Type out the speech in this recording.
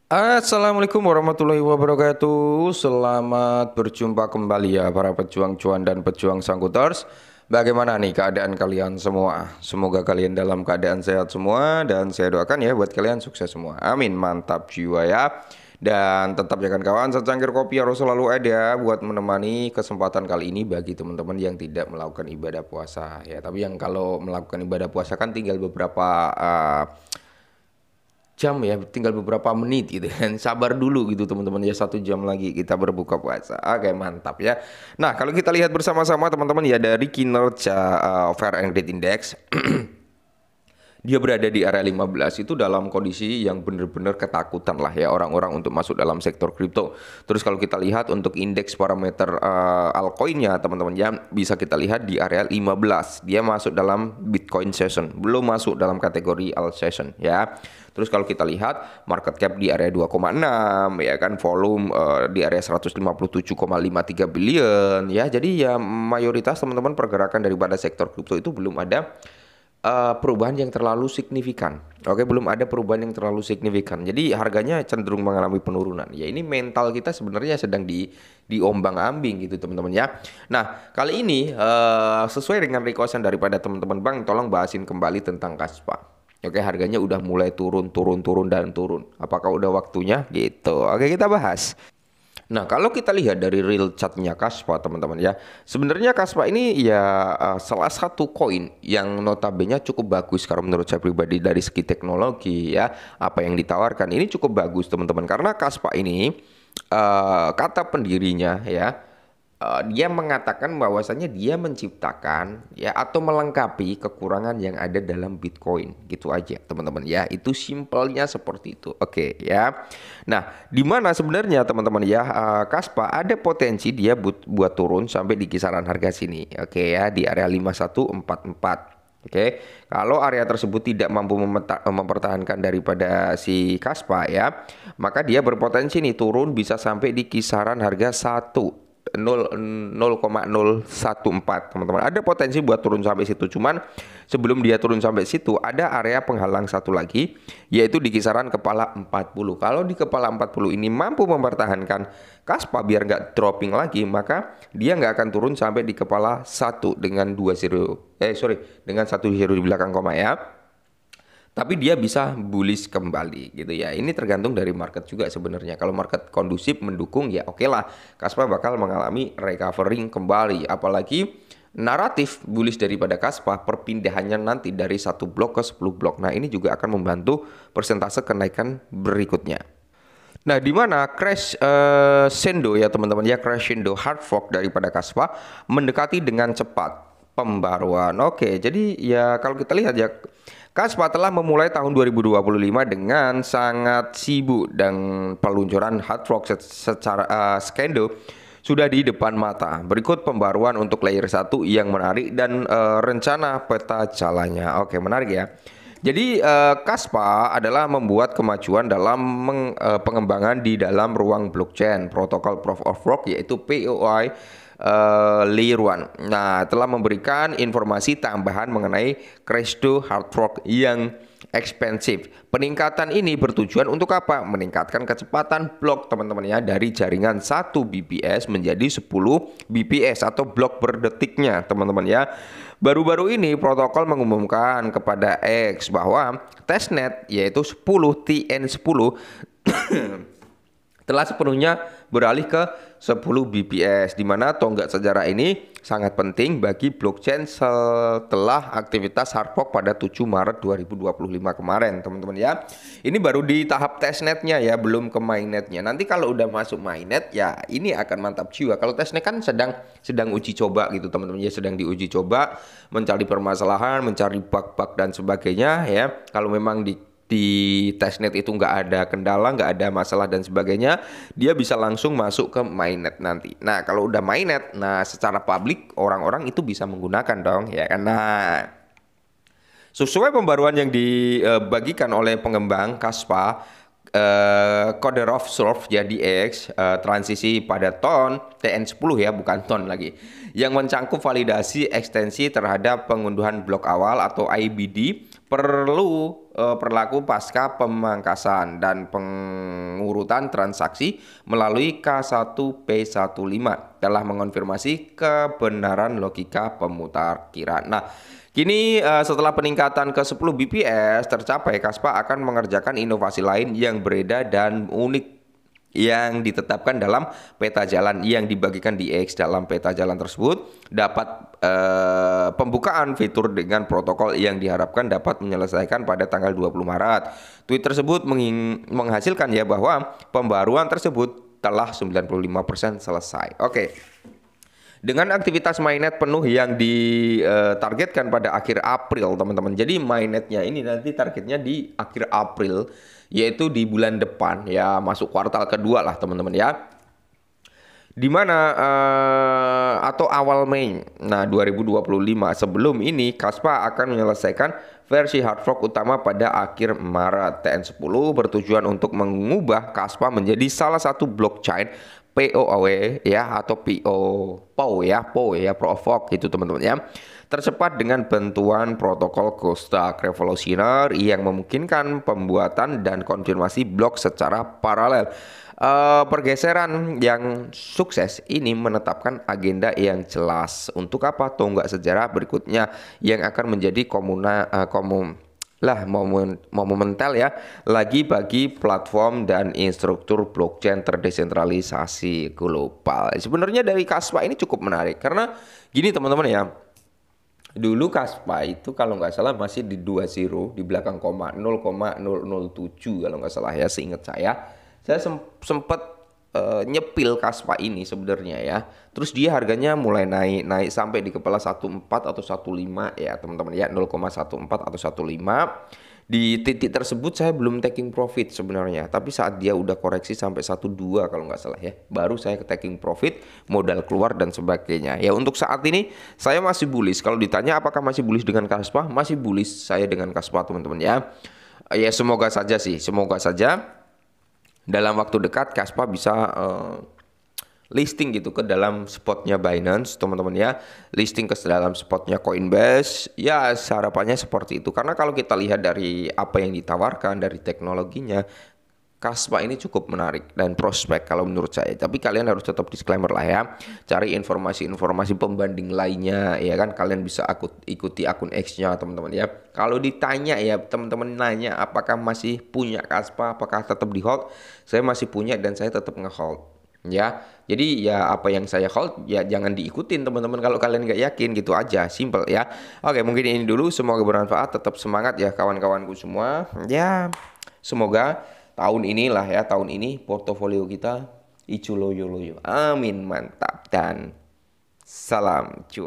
Assalamualaikum warahmatullahi wabarakatuh. Selamat berjumpa kembali ya para pejuang cuan dan pejuang sangkuters. Bagaimana nih keadaan kalian semua? Semoga kalian dalam keadaan sehat semua dan saya doakan ya buat kalian sukses semua. Amin. Mantap jiwa ya. Dan tetap jangan kawan, secangkir kopi harus selalu ada buat menemani kesempatan kali ini bagi teman-teman yang tidak melakukan ibadah puasa ya. Tapi yang kalau melakukan ibadah puasa kan tinggal beberapa jam ya, tinggal beberapa menit gitu kan. Sabar dulu gitu teman-teman ya, 1 jam lagi kita berbuka puasa. Oke, mantap ya. Nah, kalau kita lihat bersama-sama teman-teman ya dari kinerja Fair and Great Index, dia berada di area 15 itu dalam kondisi yang benar-benar ketakutan lah ya orang-orang untuk masuk dalam sektor kripto. Terus kalau kita lihat untuk indeks parameter altcoinnya teman-teman ya, bisa kita lihat di area 15. Dia masuk dalam Bitcoin session, belum masuk dalam kategori alt session ya. Terus kalau kita lihat market cap di area 2,6 ya kan, volume di area 157,53 billion ya. Jadi ya mayoritas teman-teman pergerakan daripada sektor kripto itu belum ada perubahan yang terlalu signifikan. Oke, belum ada perubahan yang terlalu signifikan. Jadi harganya cenderung mengalami penurunan. Ya ini mental kita sebenarnya sedang diombang-ambing gitu teman-teman ya. Nah, kali ini sesuai dengan requestan daripada teman-teman Bang, tolong bahasin kembali tentang Kaspa. Oke, harganya udah mulai turun, dan turun. Apakah udah waktunya? Gitu. Oke, kita bahas. Nah, kalau kita lihat dari real chartnya Kaspa, teman-teman ya, sebenarnya Kaspa ini ya salah satu koin yang notabene cukup bagus kalau menurut saya pribadi dari segi teknologi ya, apa yang ditawarkan ini cukup bagus teman-teman, karena Kaspa ini kata pendirinya ya, dia mengatakan bahwasanya dia menciptakan ya atau melengkapi kekurangan yang ada dalam Bitcoin, gitu aja teman-teman ya, itu simpelnya seperti itu. Oke ya. Nah, di mana sebenarnya teman-teman ya, Kaspa ada potensi dia buat turun sampai di kisaran harga sini. Oke ya, di area 5144. Oke, kalau area tersebut tidak mampu mempertahankan daripada si Kaspa ya, maka dia berpotensi nih turun bisa sampai di kisaran harga 0,014 teman-teman. Ada potensi buat turun sampai situ. Cuman sebelum dia turun sampai situ ada area penghalang satu lagi, yaitu di kisaran kepala 40. Kalau di kepala 40 ini mampu mempertahankan Kaspa biar nggak dropping lagi, maka dia nggak akan turun sampai di kepala 1 dengan dengan 1 hero di belakang koma ya. Tapi dia bisa bullish kembali gitu ya. Ini tergantung dari market juga sebenarnya. Kalau market kondusif mendukung ya oke lah, Kaspa bakal mengalami recovering kembali. Apalagi naratif bullish daripada Kaspa, perpindahannya nanti dari 1 blok ke 10 blok. Nah, ini juga akan membantu persentase kenaikan berikutnya. Nah, di mana crash Sendo ya teman-teman ya, crash Sendo hard fork daripada Kaspa mendekati dengan cepat pembaruan. Oke, jadi ya kalau kita lihat ya, Kaspa telah memulai tahun 2025 dengan sangat sibuk dan peluncuran hard fork secara Skendo sudah di depan mata. Berikut pembaruan untuk layer 1 yang menarik dan rencana peta jalannya. Oke, menarik ya. Jadi Kaspa adalah membuat kemajuan dalam pengembangan di dalam ruang blockchain protokol Proof of Work, yaitu POI Layer 1. Nah, telah memberikan informasi tambahan mengenai Cresdo hard fork yang ekspensif. Peningkatan ini bertujuan untuk apa? Meningkatkan kecepatan blok teman-teman ya, dari jaringan 1 BPS menjadi 10 BPS atau blok per detiknya teman-teman ya. Baru-baru ini protokol mengumumkan kepada X bahwa testnet yaitu 10 TN10 telah sepenuhnya beralih ke 10 BPS, di mana tonggak sejarah ini sangat penting bagi blockchain setelah aktivitas hard fork pada 7 Maret 2025 kemarin teman-teman ya. Ini baru di tahap testnetnya ya, belum ke mainnetnya. Nanti kalau udah masuk mainnet ya ini akan mantap jiwa. Kalau testnet kan sedang uji coba gitu teman-teman ya, sedang diuji coba, mencari permasalahan, mencari bug-bug dan sebagainya ya. Kalau memang di testnet itu nggak ada kendala, nggak ada masalah dan sebagainya, dia bisa langsung masuk ke mainnet nanti. Nah, kalau udah mainnet, nah secara publik orang-orang itu bisa menggunakan dong ya kan. Nah, sesuai pembaruan yang dibagikan oleh pengembang Kaspa, Code of Surf jadi X, transisi pada ton TN10 ya, bukan ton lagi, yang mencangkup validasi ekstensi terhadap pengunduhan blok awal atau IBD perlu berlaku pasca pemangkasan dan pengurutan transaksi melalui K1P15 telah mengonfirmasi kebenaran logika pemutakhiran. Nah, kini setelah peningkatan ke 10 bps tercapai, Kaspa akan mengerjakan inovasi lain yang berbeda dan unik yang ditetapkan dalam peta jalan yang dibagikan di X. Dalam peta jalan tersebut dapat pembukaan fitur dengan protokol yang diharapkan dapat menyelesaikan pada tanggal 20 Maret. Tweet tersebut menghasilkan ya bahwa pembaruan tersebut telah 95% selesai. Oke. Dengan aktivitas mainnet penuh yang ditargetkan pada akhir April, teman-teman. Jadi mainnetnya ini nanti targetnya di akhir April, yaitu di bulan depan ya, masuk kuartal kedua lah teman-teman ya. Di mana atau awal Mei 2025. Sebelum ini Kaspa akan menyelesaikan versi hard fork utama pada akhir Maret. TN10 bertujuan untuk mengubah Kaspa menjadi salah satu blockchain POW ya, atau PO ya, Proof of Work gitu teman-teman ya. Tercepat dengan bantuan protokol Ghost Revolutioner yang memungkinkan pembuatan dan konfirmasi blok secara paralel. Pergeseran yang sukses ini menetapkan agenda yang jelas untuk apa tonggak sejarah berikutnya yang akan menjadi monumental ya lagi bagi platform dan instruktur blockchain terdesentralisasi global. Sebenarnya dari Kaspa ini cukup menarik karena gini teman-teman ya. Dulu Kaspa itu kalau nggak salah masih di 20 di belakang koma 0,007 kalau nggak salah ya, seingat saya. Saya sempat nyepil Kaspa ini sebenarnya ya. Terus dia harganya mulai naik sampai di kepala 14 atau 15 ya teman-teman ya, 0,14 atau 15. Di titik tersebut saya belum taking profit sebenarnya, tapi saat dia udah koreksi sampai 12 kalau nggak salah ya, baru saya taking profit, modal keluar dan sebagainya. Ya untuk saat ini saya masih bullish. Kalau ditanya apakah masih bullish dengan Kaspa, masih bullish saya dengan Kaspa teman-teman ya. Ya semoga saja sih, semoga saja dalam waktu dekat Kaspa bisa listing gitu ke dalam spotnya Binance teman-teman ya, listing ke dalam spotnya Coinbase ya, harapannya seperti itu. Karena kalau kita lihat dari apa yang ditawarkan dari teknologinya, Kaspa ini cukup menarik dan prospek kalau menurut saya. Tapi kalian harus tetap disclaimer lah ya, cari informasi-informasi pembanding lainnya ya kan. Kalian bisa ikuti akun X-nya teman-teman ya. Kalau ditanya ya teman-teman nanya apakah masih punya Kaspa, apakah tetap di hold, saya masih punya dan saya tetap nge-hold ya. Jadi ya apa yang saya hold ya jangan diikutin teman-teman kalau kalian nggak yakin, gitu aja, simple ya. Oke, mungkin ini dulu, semoga bermanfaat. Tetap semangat ya kawan-kawanku semua ya. Semoga tahun ini portofolio kita icu loyo loyo. Amin, mantap dan salam cuan.